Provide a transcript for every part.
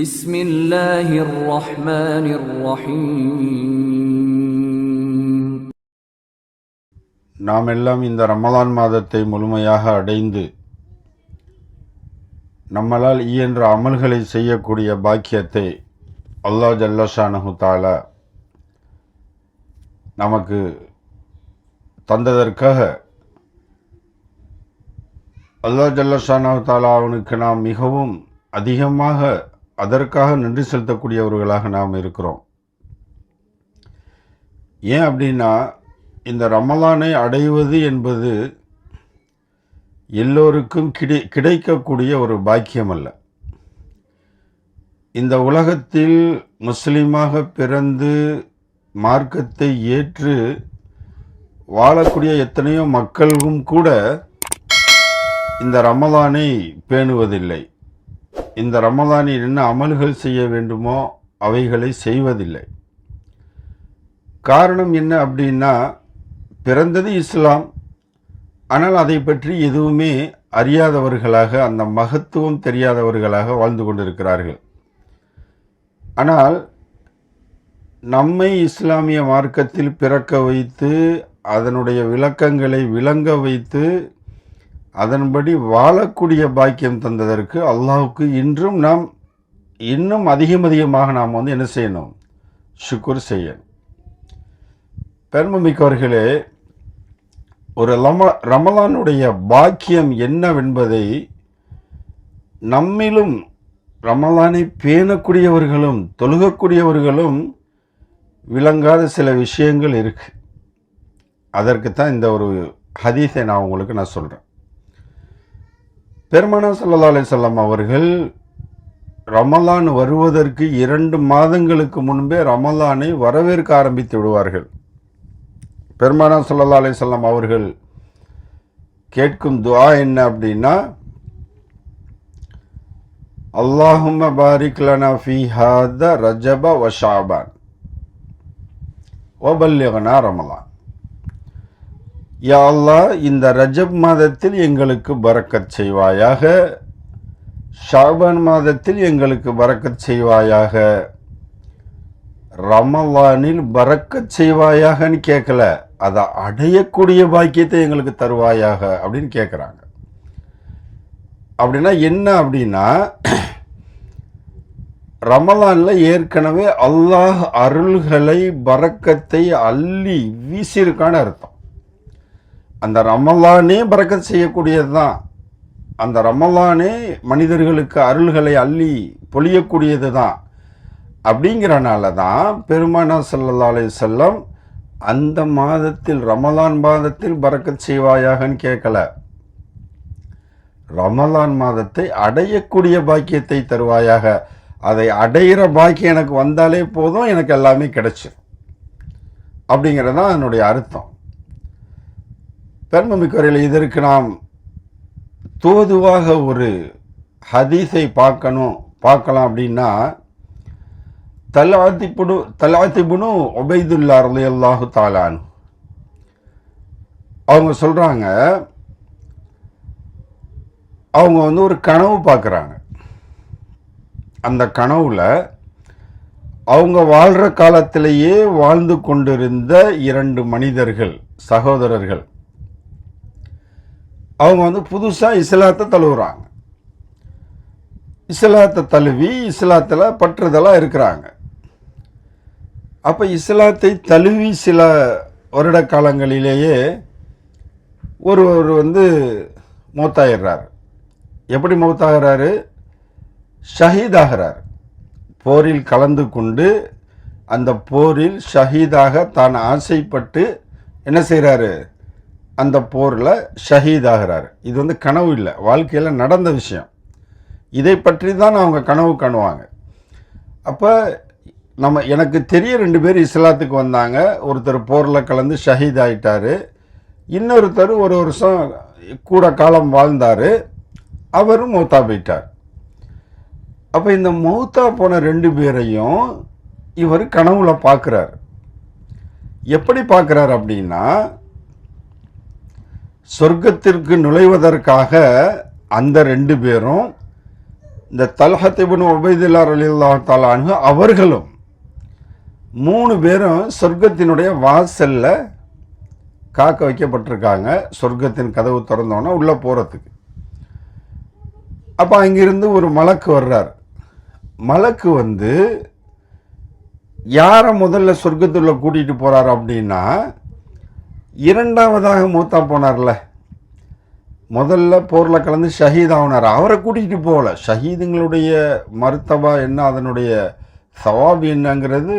بسم الله الرحمن الرحيم. நாம் எல்லாம் இந்த ரமலான் மாதத்தை முழுமையாக அடைந்து நம்மளால் இயன்ற அமல்களை செய்யக்கூடிய பாக்கியத்தை அல்லாஹ் ஜல்லஷானஹு தஆலா நமக்கு தந்ததற்காக அல்லாஹ் ஜல்லஷானஹு தஆலா அவனுக்கு நாம் மிகவும் அதிகமாக அதற்காக நன்றி செலுத்தக்கூடியவர்களாக நாம் இருக்கிறோம். ஏன் அப்படின்னா, இந்த ரமலானை அடைவது என்பது எல்லோருக்கும் கிடைக்கக்கூடிய ஒரு பாக்கியம் அல்ல. இந்த உலகத்தில் முஸ்லீமாக பிறந்து மார்க்கத்தை ஏற்று வாழக்கூடிய எத்தனையோ மக்களும் கூட இந்த ரமலானை பேணுவதில்லை. இந்த ரமலானில் என்ன அமல்கள் செய்ய வேண்டுமோ அவைகளை செய்வதில்லை. காரணம் என்ன அப்படின்னா, பிறந்தது இஸ்லாம், ஆனால் அதை பற்றி எதுவுமே அறியாதவர்களாக, அந்த மகத்துவம் தெரியாதவர்களாக வாழ்ந்து கொண்டிருக்கிறார்கள். ஆனால் நம்மை இஸ்லாமிய மார்க்கத்தில் பிறக்க வைத்து அதனுடைய விளக்கங்களை விளங்க வைத்து அதன்படி வாழக்கூடிய பாக்கியம் தந்ததற்கு அல்லாஹுக்கு இன்றும் நாம் இன்னும் அதிகமாக நாம் என்ன செய்யணும்? ஷுக்குர் செய்யணும். பெருமைமிக்கவர்களே, ஒரு ரமலானுடைய பாக்கியம் என்னவென்பதை நம்மிலும் ரமலானை பேணக்கூடியவர்களும் தொழுகக்கூடியவர்களும் விளங்காத சில விஷயங்கள் இருக்கு. அதற்குத்தான் இந்த ஒரு ஹதீஸை நான் உங்களுக்கு சொல்கிறேன். பெருமானார் ஸல்லல்லாஹு அலைஹி வஸல்லம் அவர்கள் ரமலான் வருவதற்கு 2 மாதங்களுக்கு முன்பே ரமலானை வரவேற்க ஆரம்பித்து விடுவார்கள். பெருமானார் ஸல்லல்லாஹு அலைஹி வஸல்லம் அவர்கள் கேட்கும் துஆ என்ன அப்படின்னா, அல்லாஹும்ம பாரிக் லனா ஃபீ ஹாதா ரஜப வ ஷஅபான் வ பல்லிக்னா ரமலான். யா அல்லாஹ், இந்த ரஜப் மாதத்தில் எங்களுக்கு பரக்கத் செய்வாயாக, ஷாபான் மாதத்தில் எங்களுக்கு பரக்கத் செய்வாயாக, ரமலானில் பரக்கத் செய்வாயாகன்னு கேட்கல, அதை அடையக்கூடிய பாக்கியத்தை எங்களுக்கு தருவாயாக அப்படின்னு கேட்குறாங்க. அப்படின்னா என்ன அப்படின்னா, ரமலானில் ஏற்கனவே அல்லாஹ் அருள்களை பரக்கத்தை அள்ளி வீசியிருக்கான்னு அர்த்தம். அந்த ரமலானே பரக்கத் செய்யக்கூடியது தான். அந்த ரமலானே மனிதர்களுக்கு அருள்களை அள்ளி பொழியக்கூடியது தான். அப்படிங்கிறனால தான் பெருமானார் ஸல்லல்லாஹு அலைஹி வஸல்லம் அந்த மாதத்தில் ரமலான் மாதத்தில் பரக்கத் செய்வாயாகன்னு கேட்கல, ரமலான் மாதத்தை அடையக்கூடிய பாக்கியத்தை தருவாயாக, அதை அடையிற பாக்கியம் எனக்கு வந்தாலே போதும், எனக்கு எல்லாமே கிடைச்சிடும் அப்படிங்கிறது தான் அதனுடைய அர்த்தம். பெருமைமிக்கவர்களே, இதற்கு நாம் தோதுவாக ஒரு ஹதீஸை பார்க்கலாம் அப்படின்னா, தல்ஆத்திபுனு உபைதுல்லா ரலியல்லாஹு தஆலா அன்ஹு அவங்க சொல்கிறாங்க, அவங்க ஒரு கனவு பார்க்குறாங்க. அந்த கனவுல அவங்க வாழ்கிற காலத்திலேயே வாழ்ந்து கொண்டிருந்த 2 மனிதர்கள், சகோதரர்கள், அவங்க புதுசாக இஸ்லாத்தை தழுவுறாங்க. இஸ்லாத்தை தழுவி இஸ்லாத்தில் பற்றுதலாக இருக்கிறாங்க. அப்போ இஸ்லாத்தை தழுவி சில வருட காலங்களிலேயே ஒருவர் மௌத்தாயிடுறார். எப்படி மௌத்தாகிறாரு? ஷஹீதாகிறார். போரில் கலந்து கொண்டு அந்த போரில் ஷஹீதாக தான் ஆசைப்பட்டு என்ன செய்கிறாரு? அந்த போரில் ஷஹீதாகிறார். இது கனவு இல்லை, வாழ்க்கையில் நடந்த விஷயம். இதை பற்றி தான் அவங்க கனவு காணுவாங்க. அப்போ எனக்கு தெரிய 2 பேர் இஸ்லாத்துக்கு வந்தாங்க. ஒருத்தர் போரில் கலந்து ஷஹீத் ஆகிட்டார், இன்னொருத்தர் ஒரு வருஷம் கூட காலம் வாழ்ந்தார், அவரும் மௌத்தா போயிட்டார். அப்போ இந்த மௌத்தா போன 2 பேரையும் இவர் கனவுல பார்க்குறார். எப்படி பார்க்குறார் அப்படின்னா, சொர்க்கத்திற்கு நுழைவதற்காக அந்த 2 பேரும் இந்த தல்ஹத் இப்னு உபைதுல்லா ரலியல்லாஹு தஆலா அன்ஹு அவர்களும் 3 பேரும் சொர்க்கத்தினுடைய வாசல்ல காக்க வைக்கப்பட்டிருக்காங்க. சொர்க்கத்தின் கதவு திறந்தோன்னா உள்ளே போகிறதுக்கு. அப்போ அங்கிருந்து ஒரு மலக்கு வர்றார். மலக்கு வந்து யாரை முதல்ல சொர்க்கத்துள்ள கூட்டிகிட்டு போகிறார் அப்படின்னா, இரண்டாவதாக மூத்தா போனார்ல, முதல்ல போரில் கலந்து ஷஹீத் ஆகினார், அவரை கூட்டிகிட்டு போகல. ஷஹீதுங்களுடைய மருத்தபா என்ன, அதனுடைய சவாபு என்னங்கிறது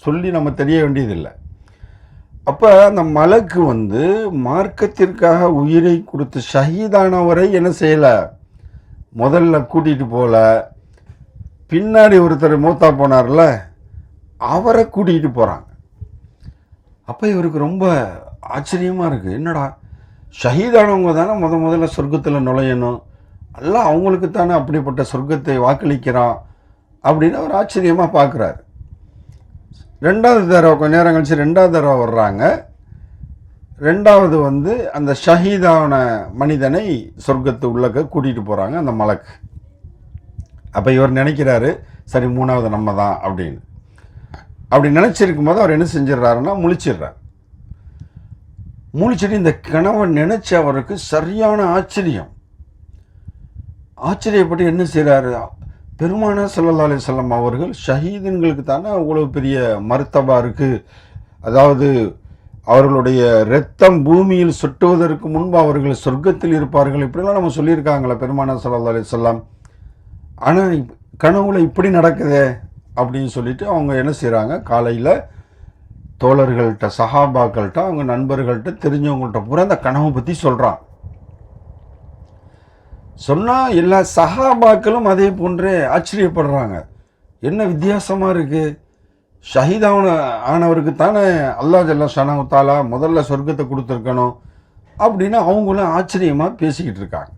சொல்லி நம்ம தெரிய வேண்டியதில்லை. அப்போ அந்த மலக்கு வந்து மார்க்கத்திற்காக உயிரை கொடுத்து ஷஹீதானவரை என்ன செய்யலை, முதல்ல கூட்டிகிட்டு போகல. பின்னாடி ஒருத்தர் மூத்தா போனார்ல, அவரை கூட்டிகிட்டு போகிறாங்க. அப்போ இவருக்கு ரொம்ப ஆச்சரியமாக இருக்குது. என்னடா, ஷஹீதானவங்க தானே முதல்ல சொர்க்கத்தில் நுழையணும், எல்லாம் அவங்களுக்கு தானே அப்படிப்பட்ட சொர்க்கத்தை வாக்களிக்கிறான் அப்படின்னு அவர் ஆச்சரியமாக பார்க்குறாரு. ரெண்டாவது தடவை கொஞ்ச நேரம் கழிச்சு ரெண்டாவது தடவை வர்றாங்க. ரெண்டாவது வந்து அந்த ஷஹீதான மனிதனை சொர்க்கத்து உள்ளக்க கூட்டிகிட்டு போகிறாங்க அந்த மலக்கு. அப்போ இவர் நினைக்கிறாரு, சரி மூணாவது நம்ம தான் அப்படின்னு. அப்படி நினச்சிருக்கும் போது அவர் என்ன செஞ்சிடறாருன்னா முழிச்சிடுறார். முழிச்சிட்டு இந்த கனவை நினச்ச அவருக்கு சரியான ஆச்சரியப்பட்டு என்ன செய்கிறாரு, பெருமானா ஸல்லல்லாஹு அலைஹி வஸல்லம் அவர்கள் ஷஹீதுங்களுக்கு தானே அவ்வளோ பெரிய மர்த்தபா இருக்குது, அதாவது அவர்களுடைய இரத்தம் பூமியில் சுட்டுவதற்கு முன்பு அவர்கள் சொர்க்கத்தில் இருப்பார்கள், இப்படிலாம் நம்ம சொல்லியிருக்காங்களே பெருமானா ஸல்லல்லாஹு அலைஹி வஸல்லம். ஆனால் கனவுல இப்படி நடக்குதே அப்படின்னு சொல்லிட்டு அவங்க என்ன செய்கிறாங்க, காலையில் தோழர்கள்ட்ட சஹாபாக்கள்கிட்ட அவங்க நண்பர்கள்ட்ட தெரிஞ்சவங்கள்ட்ட பூரா அந்த கனவை பற்றி சொல்கிறான். சொன்னால் எல்லா சஹாபாக்களும் அதே போன்றே ஆச்சரியப்படுறாங்க. என்ன வித்தியாசமாக இருக்குது, ஆனவருக்கு தானே அல்லாஹ் ஜல்ல ஷானஹு தஆலா முதல்ல சொர்க்கத்தை கொடுத்துருக்கணும் அப்படின்னு அவங்களும் ஆச்சரியமாக பேசிக்கிட்டு இருக்காங்க.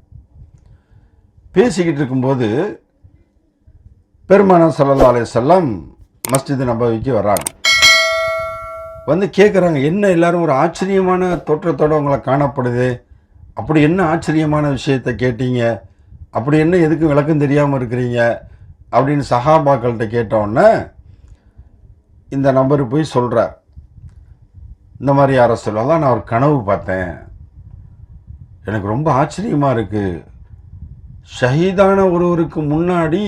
பேசிக்கிட்டு இருக்கும்போது பெருமானா ஸல்லல்லாஹு அலைஹி வஸல்லம் மஸ்ஜித் நபவிக்கு வர்றாங்க. வந்து கேட்குறாங்க, என்ன எல்லாரும் ஒரு ஆச்சரியமான தோற்றத்தோடு உங்களை காணப்படுது, அப்படி என்ன ஆச்சரியமான விஷயத்தை கேட்டீங்க, அப்படி என்ன எதுக்கும் விளக்கம் தெரியாமல் இருக்கிறீங்க அப்படின்னு சஹாபாக்கள்கிட்ட கேட்டோன்னே இந்த நபர் போய் சொல்கிறார், இந்த மாதிரி யாரை சொல்லலாம், நான் ஒரு கனவு பார்த்தேன், எனக்கு ரொம்ப ஆச்சரியமாக இருக்குது, ஷஹீதான ஒருவருக்கு முன்னாடி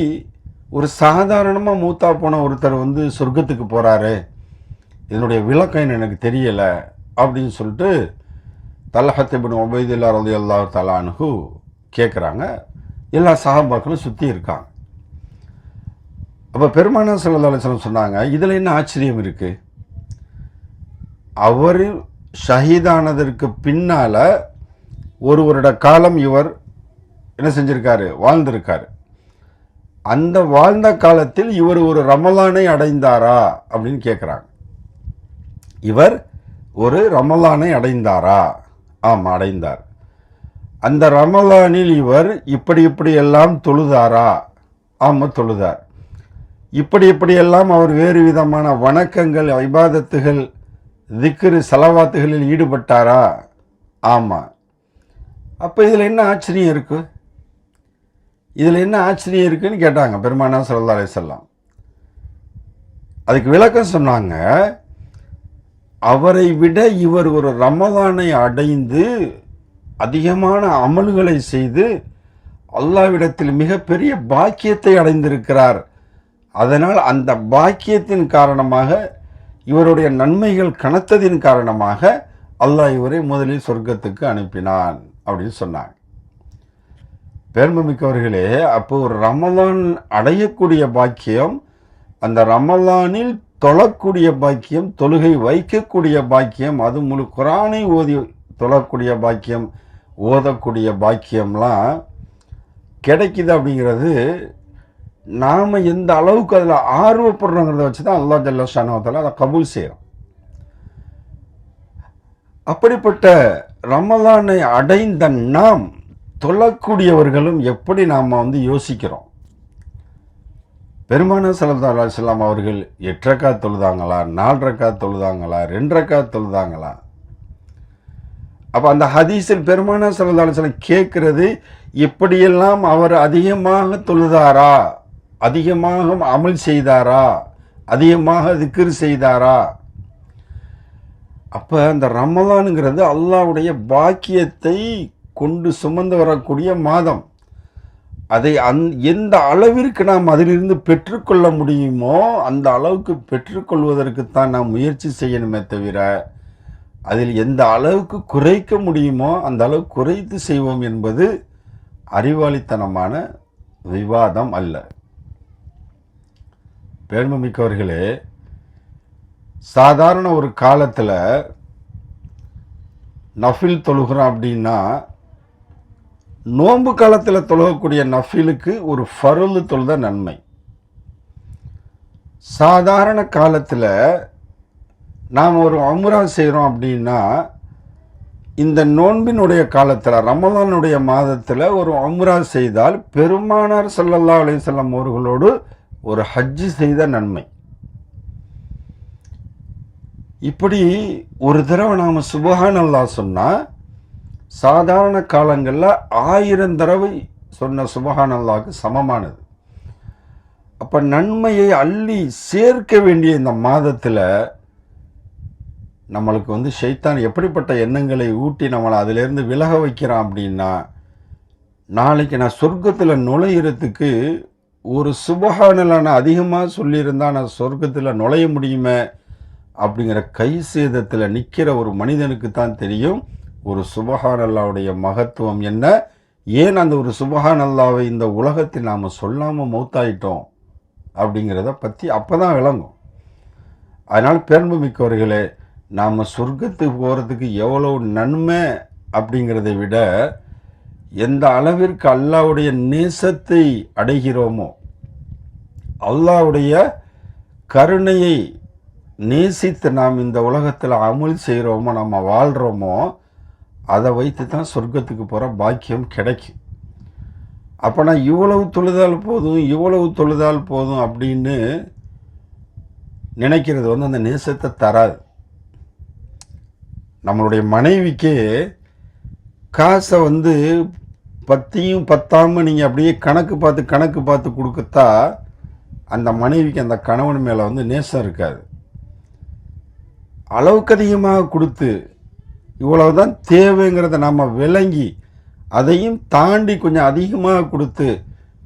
ஒரு சாதாரணமாக மூத்தா போன ஒருத்தர் வந்து சொர்க்கத்துக்கு போகிறாரு, இதனுடைய விளக்கம் எனக்கு தெரியலை அப்படின்னு சொல்லிட்டு தல்ஹத் இப்னு உபைதுல்லா ரலியல்லாஹு தஆலா அன்ஹு கேட்குறாங்க. எல்லா சஹாபாக்களும் சுற்றி இருக்காங்க. அப்போ பெருமானா ஸல்லல்லாஹு அலைஹி வஸல்லம் சொன்னாங்க, இதில் என்ன ஆச்சரியம் இருக்குது, அவர் ஷஹீதானதற்கு பின்னால் ஒரு வருட காலம் இவர் என்ன செஞ்சிருக்காரு, வாழ்ந்திருக்காரு. அந்த வாழ்ந்த காலத்தில் இவர் ஒரு ரமலானை அடைந்தாரா அப்படின்னு கேட்குறாங்க. இவர் ஒரு ரமலானை அடைந்தாரா? ஆமாம், அடைந்தார். அந்த ரமலானில் இவர் இப்படியெல்லாம் தொழுதாரா? ஆமாம், தொழுதார். இப்படியெல்லாம் அவர் வேறு விதமான வணக்கங்கள், இபாதத்துகள், திக்ரு, சலவாத்துகளில் ஈடுபட்டாரா? ஆமாம். அப்போ இதில் என்ன ஆச்சரியம் இருக்குது, இதில் என்ன ஆச்சரியம் இருக்குன்னு கேட்டாங்க பெருமானா ஸல்லல்லாஹு அலைஹி வஸல்லம். அதுக்கு விளக்கம் சொன்னாங்க, அவரை விட இவர் ஒரு ரமலானை அடைந்து அதிகமான அமல்களை செய்து அல்லாஹ்விடத்தில் மிகப்பெரிய பாக்கியத்தை அடைந்திருக்கிறார். அதனால் அந்த பாக்கியத்தின் காரணமாக, இவருடைய நன்மைகள் கனத்ததின் காரணமாக அல்லாஹ் இவரை முதலில் சொர்க்கத்துக்கு அனுப்பினான் அப்படின்னு சொன்னாங்க. பெருமைமிக்கவர்களே, அப்போ ஒரு ரமலான் அடையக்கூடிய பாக்கியம், அந்த ரமலானில் தொழக்கூடிய பாக்கியம், தொழுகை வைக்கக்கூடிய பாக்கியம், அது முழு குரானை ஓதி தொழக்கூடிய பாக்கியம், ஓதக்கூடிய பாக்கியம்லாம் கிடைக்குது. அப்படிங்கிறது நாம் எந்த அளவுக்கு அதில் ஆர்வப்படுறோங்கிறத வச்சு தான் அல்லாஹ் ஜல்ல ஷானஹு தஆலா அதை கபூல் செய்கிறோம். அப்படிப்பட்ட ரமலானை அடைந்த நாம் தொழக்கூடியவர்களும் எப்படி நாம் வந்து யோசிக்கிறோம். பெருமானா ஸல்லல்லாஹு அலைஹி வஸல்லம் அவர்கள் 8 ரக்காத் தொழுதாங்களா, 4 ரக்காத் தொழுதாங்களா, 2 ரக்காத் தொழுதாங்களா? அப்போ அந்த ஹதீஸில் பெருமானார் ஸல்லல்லாஹு அலைஹி வஸல்லம் கேட்கிறது, எப்படியெல்லாம் அவர் அதிகமாக தொழுதாரா, அதிகமாக அமல் செய்தாரா, அதிகமாக திக்ர் செய்தாரா. அப்போ அந்த ரமலானுங்கிறது அல்லாஹ்வுடைய பாக்கியத்தை கொண்டு சுமந்து வரக்கூடிய மாதம். அதை எந்த அளவிற்கு நாம் அதிலிருந்து பெற்றுக்கொள்ள முடியுமோ அந்த அளவுக்கு பெற்றுக்கொள்வதற்குத்தான் நாம் முயற்சி செய்யணுமே தவிர, அதில் எந்த அளவுக்கு குறைக்க முடியுமோ அந்த அளவுக்கு குறைத்து செய்வோம் என்பது அறிவாளித்தனமான விவாதம் அல்ல. பெருமைமிக்கவர்களே, சாதாரண ஒரு காலத்தில் நஃபில் தொழுகிறோம் அப்படின்னா, நோன்பு காலத்தில் தொழுகக்கூடிய நஃபிலுக்கு ஒரு ஃபர்லு தொழுத நன்மை. சாதாரண காலத்தில் நாம் ஒரு உம்ரா செய்கிறோம் அப்படின்னா, இந்த நோன்பினுடைய காலத்தில் ரமலானுடைய மாதத்தில் ஒரு உம்ரா செய்தால் பெருமானார் ஸல்லல்லாஹு அலைஹி வஸல்லம் அவர்களோடு ஒரு ஹஜ்ஜு செய்த நன்மை. இப்படி ஒரு தடவை நாம் சுப்ஹானல்லாஹ் சொன்னால் சாதாரண காலங்களில் 1000 தடவை சொன்ன சுப்ஹானல்லாஹ்க்கு சமமானது. அப்போ நன்மையை அள்ளி சேர்க்க வேண்டிய இந்த மாதத்தில் நம்மளுக்கு ஷைத்தான் எப்படிப்பட்ட எண்ணங்களை ஊட்டி நம்மளை அதிலேருந்து விலக வைக்கிறான் அப்படின்னா, நாளைக்கு நான் சொர்க்கத்தில் நுழையிறதுக்கு ஒரு சுப்ஹானல்லாஹ் நான் அதிகமாக சொல்லியிருந்தால் நான் சொர்க்கத்தில் நுழைய முடியுமே அப்படிங்கிற கை சேதத்தில் நிற்கிற ஒரு மனிதனுக்கு தான் தெரியும் ஒரு சுப்ஹானல்லாஹ்வுடைய மகத்துவம் என்ன. ஏன் அந்த ஒரு சுப்ஹானல்லாஹ்வை இந்த உலகத்தில் நாம் சொல்லாமல் மௌத்தாயிட்டோம் அப்படிங்கிறத பற்றி அப்போ தான் விளங்கும். அதனால் பெருமைமிக்கவர்களே, நாம் சொர்க்கத்துக்கு போகிறதுக்கு எவ்வளோ நன்மை அப்படிங்கிறதை விட எந்த அளவிற்கு அல்லாஹ்வுடைய நேசத்தை அடைகிறோமோ, அல்லாஹ்வுடைய கருணையை நேசித்து நாம் இந்த உலகத்தில் அமல் செய்கிறோமோ, நம்ம வாழ்கிறோமோ, அதை வைத்து தான் சொர்க்கத்துக்கு போகிற பாக்கியம் கிடைக்கும். அப்போ நான் இவ்வளவு தொழுதால் போதும் அப்படின்னு நினைக்கிறது அந்த நேசத்தை தராது. நம்மளுடைய மனைவிக்கே காசை பத்தியும் பத்தாமல் நீங்கள் அப்படியே கணக்கு பார்த்து கொடுக்கத்தா அந்த மனைவிக்கு அந்த கணவன் மேலே நேசம் இருக்காது. அளவுக்கு அதிகமாக கொடுத்து இவ்வளவுதான் தேவைங்கிறத நாம் விளங்கி அதையும் தாண்டி கொஞ்சம் அதிகமாக கொடுத்து,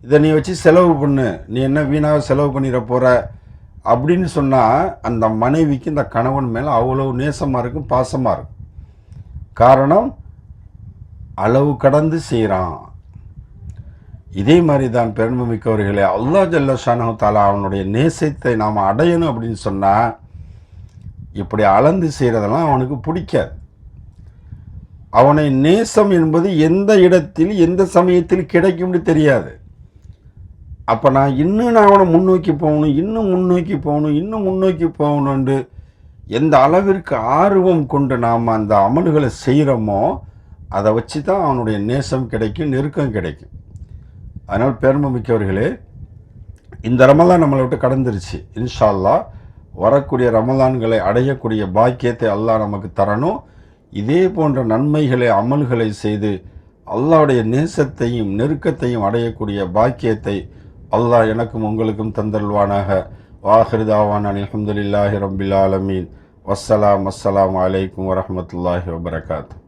இதை நீ வச்சு செலவு பண்ணு, நீ என்ன வீணாக செலவு பண்ணிட போகிற அப்படின்னு சொன்னால் அந்த மனைவிக்கு இந்த கணவன் மேலே அவ்வளோ நேசமாக இருக்கும், பாசமாக இருக்கும். காரணம், அளவு கடந்து செய்கிறான். இதே மாதிரி தான் பெருமைமிக்கவர்களே, அல்லாஹ் ஜல்ல ஷானஹு தஆலா அவனுடைய நேசத்தை நாம் அடையணும் அப்படின்னு சொன்னால் இப்படி அளந்து செய்கிறதெல்லாம் அவனுக்கு பிடிக்காது. அவனை நேசம் என்பது எந்த இடத்தில் எந்த சமயத்தில் கிடைக்கும்னு தெரியாது. அப்போ நான் அவனை முன்னோக்கி போகணும்னு எந்த அளவிற்கு ஆர்வம் கொண்டு நாம் அந்த அமல்களை செய்கிறோமோ அதை வச்சு தான் அவனுடைய நேசம் கிடைக்கும், நெருக்கம் கிடைக்கும். அதனால் பெருமைமிக்கவர்களே, இந்த ரமலான் நம்மளை விட்டு கடந்துருச்சு. இன்ஷா அல்லாஹ் வரக்கூடிய ரமலான்களை அடையக்கூடிய பாக்கியத்தை அல்லாஹ் நமக்கு தரணும். இதே போன்ற நன்மைகளை அமல்களை செய்து அல்லாஹ்வுடைய நேசத்தையும் நெருக்கத்தையும் அடையக்கூடிய பாக்கியத்தை அல்லாஹ் எனக்கும் உங்களுக்கும் தந்தல்வானாக. வாஹிரு தாவானா அல்ஹம்துலில்லாஹி ரப்பில் ஆலமீன். வஸ்ஸலாமு அலைக்கும் வரஹ்மத்துல்லாஹி வபரகாத்துஹு.